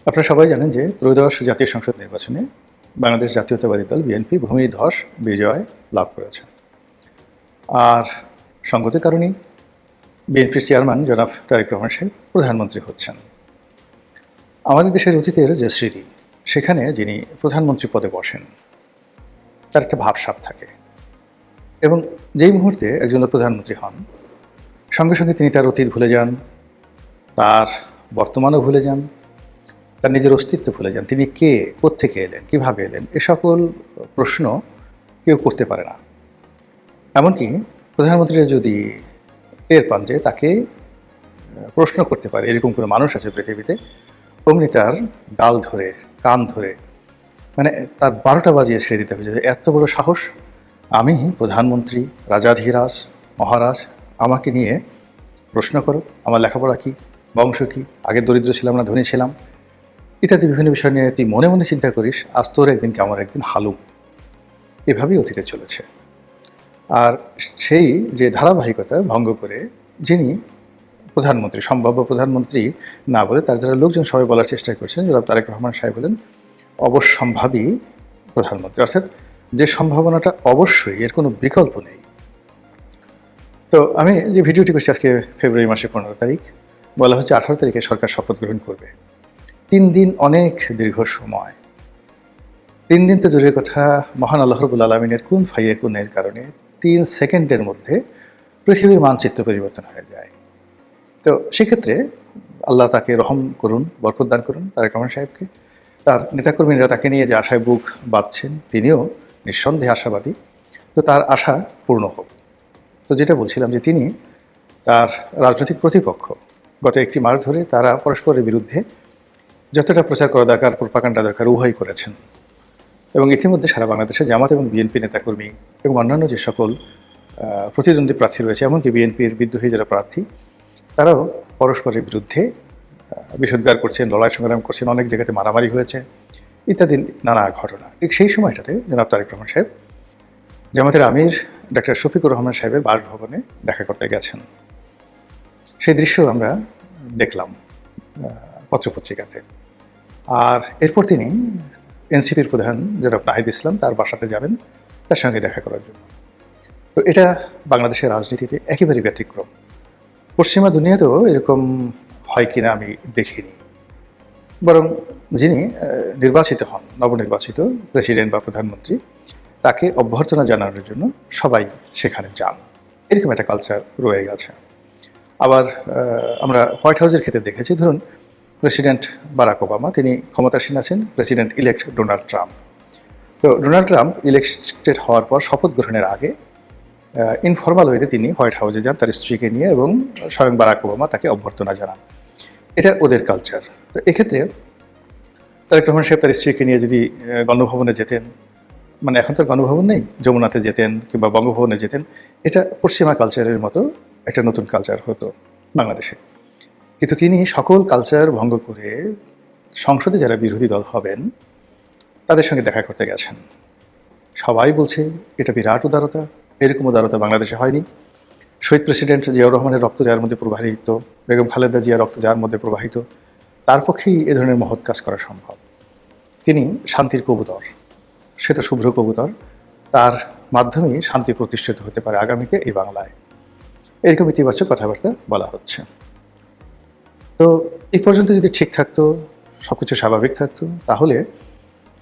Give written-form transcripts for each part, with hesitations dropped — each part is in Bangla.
আপনারা সবাই জানেন যে ত্রয়োদশ জাতীয় সংসদ নির্বাচনে বাংলাদেশ জাতীয়তাবাদী দল বিএনপি ভূমিধস বিজয় লাভ করেছে। আর সঙ্গতির কারণেই বিএনপির চেয়ারম্যান জনাব তারেক রহমান সাহেব প্রধানমন্ত্রী হচ্ছেন। আমাদের দেশের অতীতের যে স্মৃতি, সেখানে যিনি প্রধানমন্ত্রী পদে বসেন তার একটা ভাবসাব থাকে, এবং যেই মুহূর্তে একজন প্রধানমন্ত্রী হন সঙ্গে সঙ্গে তিনি তার অতীত ভুলে যান, তার বর্তমানও ভুলে যান, তার নিজের অস্তিত্ব ভুলে যান। তিনি কে, কোত্থেকে এলেন, কীভাবে এলেন, এ সকল প্রশ্ন কেউ করতে পারে না। এমনকি প্রধানমন্ত্রীরা যদি টের পান যে তাকে প্রশ্ন করতে পারে এরকম কোনো মানুষ আছে পৃথিবীতে, অমনি তার গাল ধরে, কান ধরে, মানে তার ১২টা বাজিয়ে ছেড়ে দিতে হবে যে এত বড় সাহস, আমি প্রধানমন্ত্রী, রাজাধিরাজ, মহারাজ, আমাকে নিয়ে প্রশ্ন করো, আমার লেখাপড়া কী, বংশ কী, আগে দরিদ্র ছিলাম না ধনী ছিলাম, ইত্যাদি বিভিন্ন বিষয় নিয়ে তুই মনে মনে চিন্তা করিস, আজ তোর একদিন কি আমার একদিন হালুম। এভাবেই অতীতে চলেছে। আর সেই যে ধারাবাহিকতা ভঙ্গ করে যিনি প্রধানমন্ত্রী, সম্ভাব্য প্রধানমন্ত্রী না বলে তার যারা লোকজন সবাই বলার চেষ্টা করছেন, জনাব তারেক রহমান সাহেব বলেন অবশ্যম্ভাবী প্রধানমন্ত্রী, অর্থাৎ যে সম্ভাবনাটা অবশ্যই, এর কোনো বিকল্প নেই। তো আমি যে ভিডিওটি করছি আজকে ফেব্রুয়ারি মাসের 15 তারিখ, বলা হচ্ছে 18 তারিখে সরকার শপথ গ্রহণ করবে। 3 দিন অনেক দীর্ঘ সময়। 3 দিন তো দূরের কথা, মহান আল্লাহ রাব্বুল আলামিনের কুন ফায়াকুনের কারণে 3 সেকেন্ডের মধ্যে পৃথিবীর মানচিত্র পরিবর্তন হয়ে যায়। তো সেক্ষেত্রে আল্লাহ তাকে রহম করুন, বরকত দান করুন তারেক রহমান সাহেবকে। তার নেতাকর্মীরা তাকে নিয়ে যে আশায় বুক বাঁধছেন, তিনিও নিঃসন্দেহে আশাবাদী। তো তার আশা পূর্ণ হোক। তো যেটা বলছিলাম যে তিনি তার রাজনৈতিক প্রতিপক্ষ গত 1 মাস ধরে তারা পরস্পরের বিরুদ্ধে যতটা প্রচার করা দরকার, প্রোপাগান্ডা দরকার, উভয়ই করেছেন। এবং ইতিমধ্যে সারা বাংলাদেশে জামাত এবং বিএনপি নেতাকর্মী এবং অন্যান্য যে সকল প্রতিদ্বন্দ্বী প্রার্থী রয়েছে, এমনকি বিএনপির বিদ্রোহী যারা প্রার্থী, তারাও পরস্পরের বিরুদ্ধে বিষোদ্গার করছেন, লড়াই সংগ্রাম করছেন, অনেক জায়গাতে মারামারি হয়েছে, ইত্যাদি নানা ঘটনা। ঠিক সেই সময়টাতে জনাব তারেক রহমান সাহেব জামাতের আমির ডক্টর শফিকুর রহমান সাহেবের বাসভবনে দেখা করতে গেছেন। সেই দৃশ্য আমরা দেখলাম পত্রপত্রিকাতে। আর এরপর তিনি এনসিপির প্রধান জনাব নাহিদ ইসলাম তার বাসাতে যাবেন তার সঙ্গে দেখা করার জন্য। তো এটা বাংলাদেশের রাজনীতিতে একেবারেই ব্যতিক্রম। পশ্চিমা দুনিয়াতেও এরকম হয় কিনা আমি দেখিনি। বরং যিনি নির্বাচিত হন, নবনির্বাচিত প্রেসিডেন্ট বা প্রধানমন্ত্রী, তাকে অভ্যর্থনা জানানোর জন্য সবাই সেখানে যান। এরকম একটা কালচার রয়ে গেছে। আবার আমরা হোয়াইট হাউসের ক্ষেত্রে দেখেছি, ধরুন প্রেসিডেন্ট বারাক ওবামা, তিনি ক্ষমতাসীন আছেন, প্রেসিডেন্ট ইলেক্ট ডোনাল্ড ট্রাম্প। তো ডোনাল্ড ট্রাম্প ইলেক্টেড হওয়ার পর শপথ গ্রহণের আগে ইনফর্মাল ওয়েতে তিনি হোয়াইট হাউসে যান তার স্ত্রীকে নিয়ে, এবং স্বয়ং বারাক ওবামা তাকে অভ্যর্থনা জানান। এটা ওদের কালচার। তো এক্ষেত্রে তারেক রহমান সাহেব তার স্ত্রীকে নিয়ে যদি গণভবনে যেতেন, মানে এখন তো গণভবন নেই, যমুনাতে যেতেন কিংবা বঙ্গভবনে যেতেন, এটা পশ্চিমা কালচারের মতো একটা নতুন কালচার হতো বাংলাদেশে। কিন্তু তিনি সকল কালচার ভঙ্গ করে সংসদে যারা বিরোধী দল হবেন তাদের সঙ্গে দেখা করতে গেছেন। সবাই বলছে এটা বিরাট উদারতা, এরকম উদারতা বাংলাদেশে হয়নি। শহীদ প্রেসিডেন্ট জিয়াউর রহমানের রক্ত যার মধ্যে প্রবাহিত, বেগম খালেদা জিয়ার রক্ত যার মধ্যে প্রবাহিত, তার পক্ষেই এ ধরনের মহৎ কাজ করা সম্ভব। তিনি শান্তির কবুতর, শ্বেত শুভ্র কবুতর, তার মাধ্যমেই শান্তি প্রতিষ্ঠিত হতে পারে আগামীতে এই বাংলায়। এরকম ইতিবাচক কথাবার্তা বলা হচ্ছে। তো এই পর্যন্ত যদি ঠিক থাকতো, সব কিছু স্বাভাবিক থাকতো, তাহলে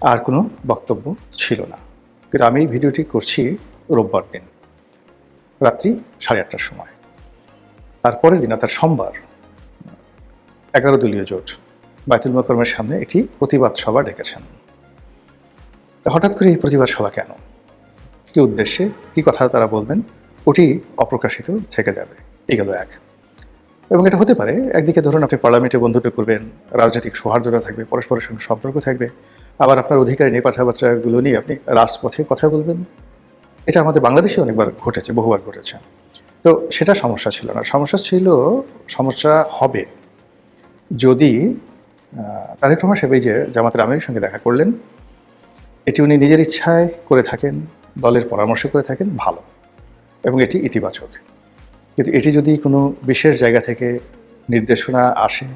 আর কোনো বক্তব্য ছিল না। কিন্তু আমি এই ভিডিওটি করছি রোববার দিন রাত্রি 8:30টার সময়। তারপরের দিন অর্থাৎ সোমবার 11 দলীয় জোট বায়তুল মোকাররমের সামনে একটি প্রতিবাদ সভা ডেকেছেন। হঠাৎ করে এই প্রতিবাদ সভা কেন, কী উদ্দেশ্যে, কী কথা তারা বলবেন, ওটি অপ্রকাশিত থেকে যাবে। এই গেল এক। এবং এটা হতে পারে, একদিকে ধরুন আপনি পার্লামেন্টে বন্ধুত্ব করবেন, রাজনৈতিক সৌহার্দ্যতা থাকবে, পরস্পরের সঙ্গে সম্পর্ক থাকবে, আবার আপনার অধিকার নিয়ে কথাবার্তাগুলো নিয়ে আপনি রাজপথে কথা বলবেন। এটা আমাদের বাংলাদেশে অনেকবার ঘটেছে, বহুবার ঘটেছে। তো সেটা সমস্যা ছিল না। সমস্যা হবে যদি তারেক রহমান সাহেব এই যে জামাতের আমিরের সঙ্গে দেখা করলেন, এটি উনি নিজের ইচ্ছায় করে থাকেন, দলের পরামর্শ করে থাকেন, ভালো, এবং এটি ইতিবাচক। কিন্তু এটি যদি কোনো বিশেষ জায়গা থেকে নির্দেশনা আসে,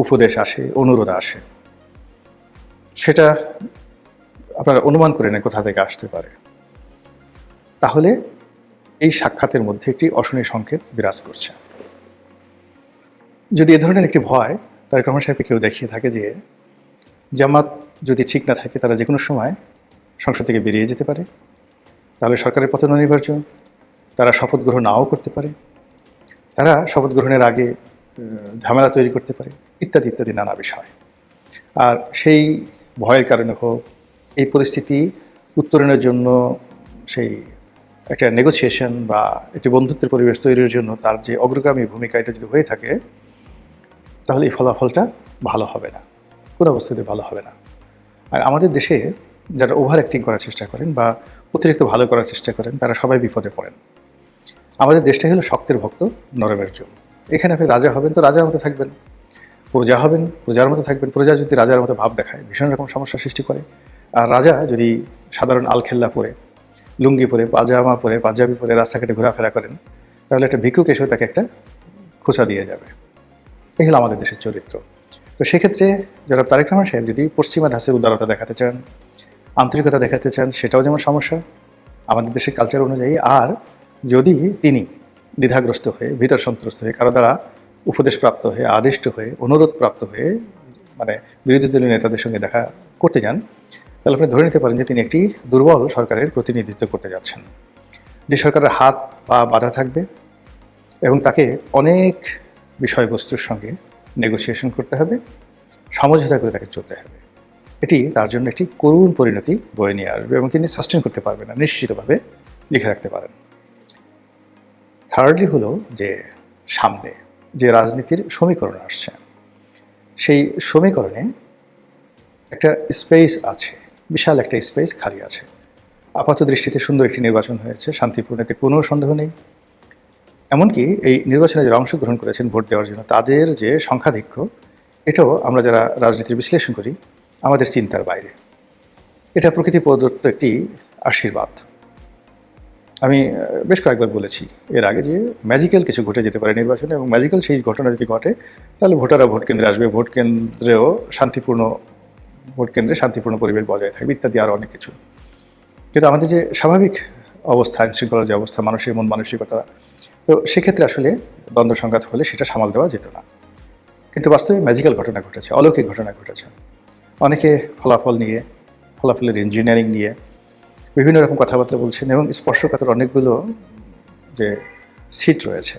উপদেশ আসে, অনুরোধ আসে, সেটা আপনারা অনুমান করে নেন কোথা থেকে আসতে পারে। তাহলে এই সাক্ষাতের মধ্যে একটি অশনি সংকেত বিরাজ করছে। যদি এ ধরনের একটি ভয় তারেক রহমান সাহেবকে কেউ দেখিয়ে থাকে যে জামাত যদি ঠিক না থাকে তারা যে কোনো সময় সংসদ থেকে বেরিয়ে যেতে পারে, তাহলে সরকারের পতন অনিবার্য, তারা শপথ গ্রহণ নাও করতে পারে, তারা শপথ গ্রহণের আগে ঝামেলা তৈরি করতে পারে, ইত্যাদি ইত্যাদি নানা বিষয়। আর সেই ভয়ের কারণে হোক, এই পরিস্থিতি উত্তরণের জন্য সেই একটা নেগোসিয়েশন বা একটি বন্ধুত্বের পরিবেশ তৈরির জন্য তার যে অগ্রগামী ভূমিকা এটা যদি হয়ে থাকে, তাহলে এই ফলাফলটা ভালো হবে না, কোনো অবস্থাতে ভালো হবে না। আর আমাদের দেশে যারা ওভার অ্যাক্টিং করার চেষ্টা করেন বা অতিরিক্ত ভালো করার চেষ্টা করেন তারা সবাই বিপদে পড়েন। আমাদের দেশটাই হলো শক্তের ভক্ত নরমের জন্য। এখানে আপনি রাজা হবেন তো রাজার মতো থাকবেন, প্রজা হবেন প্রজার মতো থাকবেন। প্রজা যদি রাজার মতো ভাব দেখায় ভীষণ রকম সমস্যার সৃষ্টি করে। আর রাজা যদি সাধারণ আলখেল্লা পরে, লুঙ্গি পরে, পাজামা পরে, পাঞ্জাবি পরে রাস্তাঘাটে ঘোরাফেরা করেন, তাহলে একটা ভিক্ষুক এসেও তাকে একটা খোঁচা দিয়ে যাবে। এই হলো আমাদের দেশের চরিত্র। তো সেক্ষেত্রে যারা তারেক রহমান সাহেব যদি পশ্চিমা ধাঁচের উদারতা দেখাতে চান, আন্তরিকতা দেখাতে চান, সেটাও যেমন সমস্যা আমাদের দেশের কালচার অনুযায়ী। আর যদি তিনি দ্বিধাগ্রস্ত হয়ে, ভীতর সন্ত্রস্ত হয়ে, কারো দ্বারা উপদেশপ্রাপ্ত হয়ে, আদিষ্ট হয়ে, অনুরোধপ্রাপ্ত হয়ে মানে বিরোধী দলীয় নেতাদের সঙ্গে দেখা করতে যান, তাহলে আপনি ধরে নিতে পারেন যে তিনি একটি দুর্বল সরকারের প্রতিনিধিত্ব করতে যাচ্ছেন, যে সরকারের হাত পা বাঁধা থাকবে এবং তাকে অনেক বিষয়বস্তুর সঙ্গে নেগোসিয়েশন করতে হবে, সমঝোতা করে তাকে চলতে হবে। এটি তার জন্য একটি করুণ পরিণতি বয়ে নিয়ে আসবে এবং তিনি সাস্টেন করতে পারবেন না, নিশ্চিতভাবে লিখে রাখতে পারেন। থার্ডলি হলো যে সামনে যে রাজনীতির সমীকরণ আসছে, সেই সমীকরণে একটা স্পেস আছে, বিশাল একটা স্পেস খালি আছে। আপাত দৃষ্টিতে সুন্দর একটি নির্বাচন হয়েছে, শান্তিপূর্ণ, এতে কোনো সন্দেহ নেই। এমনকি এই নির্বাচনে যারা অংশগ্রহণ করেছেন ভোট দেওয়ার জন্য তাদের যে সংখ্যাধিক্য, এটাও আমরা যারা রাজনীতির বিশ্লেষণ করি আমাদের চিন্তার বাইরে। এটা প্রকৃতি প্রদত্ত একটি আশীর্বাদ। আমি বেশ কয়েকবার বলেছি এর আগে যে ম্যাজিক্যাল কিছু ঘটে যেতে পারে নির্বাচনে, এবং ম্যাজিক্যাল সেই ঘটনা যদি ঘটে তাহলে ভোটাররা ভোট কেন্দ্রে আসবে, ভোট কেন্দ্রেও ভোট কেন্দ্রে শান্তিপূর্ণ পরিবেশ বজায় থাকবে, ইত্যাদি আরও অনেক কিছু। কিন্তু আমাদের যে স্বাভাবিক অবস্থা, আইনশৃঙ্খলার যে অবস্থা, মানুষের মন মানসিকতা, তো সেক্ষেত্রে আসলে দ্বন্দ্ব সংঘাত হলে সেটা সামাল দেওয়া যেত না। কিন্তু বাস্তবে ম্যাজিক্যাল ঘটনা ঘটেছে, অলৌকিক ঘটনা ঘটেছে। অনেকে ফলাফল নিয়ে, ফলাফলের ইঞ্জিনিয়ারিং নিয়ে বিভিন্ন রকম কথাবার্তা বলছেন এবং স্পর্শকাতর অনেকগুলো যে সিট রয়েছে,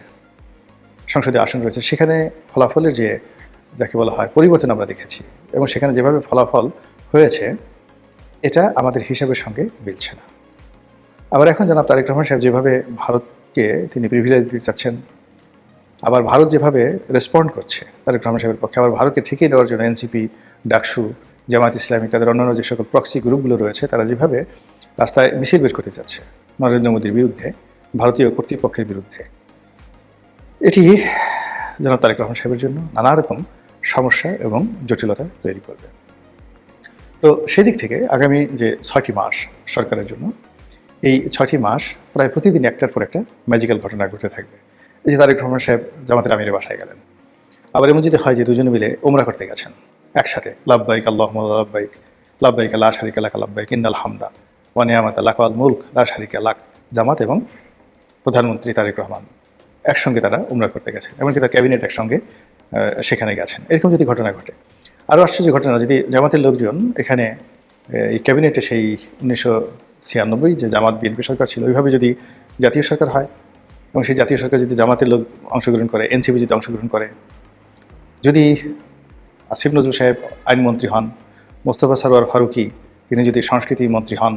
সংসদীয় আসন রয়েছে, সেখানে ফলাফলের যে যাকে বলা হয় পরিবর্তন আমরা দেখেছি, এবং সেখানে যেভাবে ফলাফল হয়েছে এটা আমাদের হিসাবের সঙ্গে মিলছে না। আবার এখন জনাব তারেক রহমান সাহেব যেভাবে ভারতকে তিনি প্রিভিলেজ দিতে চাচ্ছেন, আবার ভারত যেভাবে রেসপন্ড করছে তারেক রহমান সাহেবের পক্ষে, আবার ভারতকে ঠেকিয়ে দেওয়ার জন্য এনসিপি, ডাকসু, জামাত ইসলামী, তাদের অন্যান্য যে সকল প্রক্সি গ্রুপগুলো রয়েছে তারা যেভাবে রাস্তায় মিছিল বের করতে যাচ্ছে নরেন্দ্র মোদীর বিরুদ্ধে, ভারতীয় কর্তৃপক্ষের বিরুদ্ধে, এটি জনাব তারেক রহমান সাহেবের জন্য নানা রকম সমস্যা এবং জটিলতা তৈরি করবে। তো সেদিক থেকে আগামী যে 6টি মাস সরকারের জন্য, এই 6টি মাস প্রায় প্রতিদিন একটার পর একটা ম্যাজিক্যাল ঘটনা ঘটতে থাকবে। এই যে তারেক রহমান সাহেব জামাতের আমিরের বাসায় গেলেন, আবার এমন যদি হয় যে দুজনে মিলে ওমরা করতে গেছেন একসাথে, লাব্বাইক আল্লাহুম্মা লাব্বাইক, লাব্বাইক লা শারিকা লাকা লাব্বাইক ইন্নাল হামদা ওয়া নি'মাতা লাকা ওয়াল মুলক লা শারিকা লাক, জামাত এবং প্রধানমন্ত্রী তারেক রহমান একসঙ্গে তারা উমরা করতে গেছেন, এমনকি তার ক্যাবিনেট একসঙ্গে সেখানে গেছেন। এরকম যদি ঘটনা ঘটে, আরও আশ্চর্য ঘটনা, যদি জামাতের লোকজন এখানে এই ক্যাবিনেটে সেই 1996 যে জামাত বিএনপি সরকার ছিল ওইভাবে যদি জাতীয় সরকার হয়, এবং সেই জাতীয় সরকার যদি জামাতের লোক অংশগ্রহণ করে, এনসিপি যদি অংশগ্রহণ করে, যদি আসিফ নজরুল সাহেব আইনমন্ত্রী হন, মোস্তফা সরোয়ার ফারুকী তিনি যদি সংস্কৃতি মন্ত্রী হন,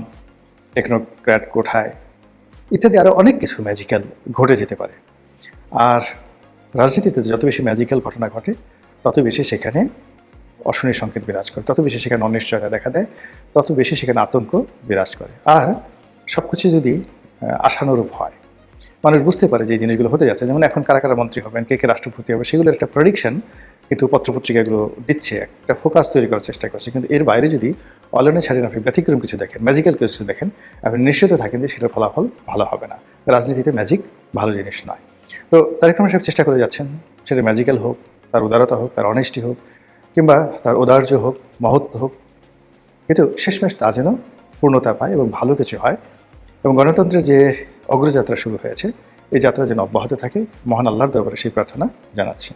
টেকনোক্র্যাট কোঠায়, ইত্যাদি আরও অনেক কিছু ম্যাজিক্যাল ঘটে যেতে পারে। আর রাজনীতিতে যত বেশি ম্যাজিক্যাল ঘটনা ঘটে তত বেশি সেখানে অশনির সংকেত বিরাজ করে, তত বেশি সেখানে অনিশ্চয়তা দেখা দেয়, তত বেশি সেখানে আতঙ্ক বিরাজ করে। আর সব কিছু যদি আশানুরূপ হয়, মানুষ বুঝতে পারে যে এই জিনিসগুলো হতে যাচ্ছে, যেমন এখন কারা কারা মন্ত্রী হবেন, কে কে রাষ্ট্রপতি হবে, সেগুলোর একটা প্রেডিকশন কিন্তু পত্রপত্রিকাগুলো দিচ্ছে, একটা ফোকাস তৈরি করার চেষ্টা করছে। কিন্তু এর বাইরে যদি অলনে ছাড়েন, আপনি ব্যতিক্রম কিছু দেখেন, ম্যাজিক্যাল কিছু দেখেন, আপনি নিশ্চিত থাকেন যে সেটার ফলাফল ভালো হবে না। রাজনীতিতে ম্যাজিক ভালো জিনিস নয়। তো তারেক রহমান সাহেব চেষ্টা করে যাচ্ছেন, সেটা ম্যাজিক্যাল হোক, তার উদারতা হোক, তার অনেস্টি হোক, কিংবা তার ঔদার্য হোক, মহত্ব হোক, কিন্তু শেষমেশ তা যেন পূর্ণতা পায় এবং ভালো কিছু হয়, এবং গণতন্ত্রের যে অগ্রযাত্রা শুরু হয়েছে এই যাত্রা যেন অব্যাহত থাকে, মহান আল্লাহর দরবারে সেই প্রার্থনা জানাচ্ছি।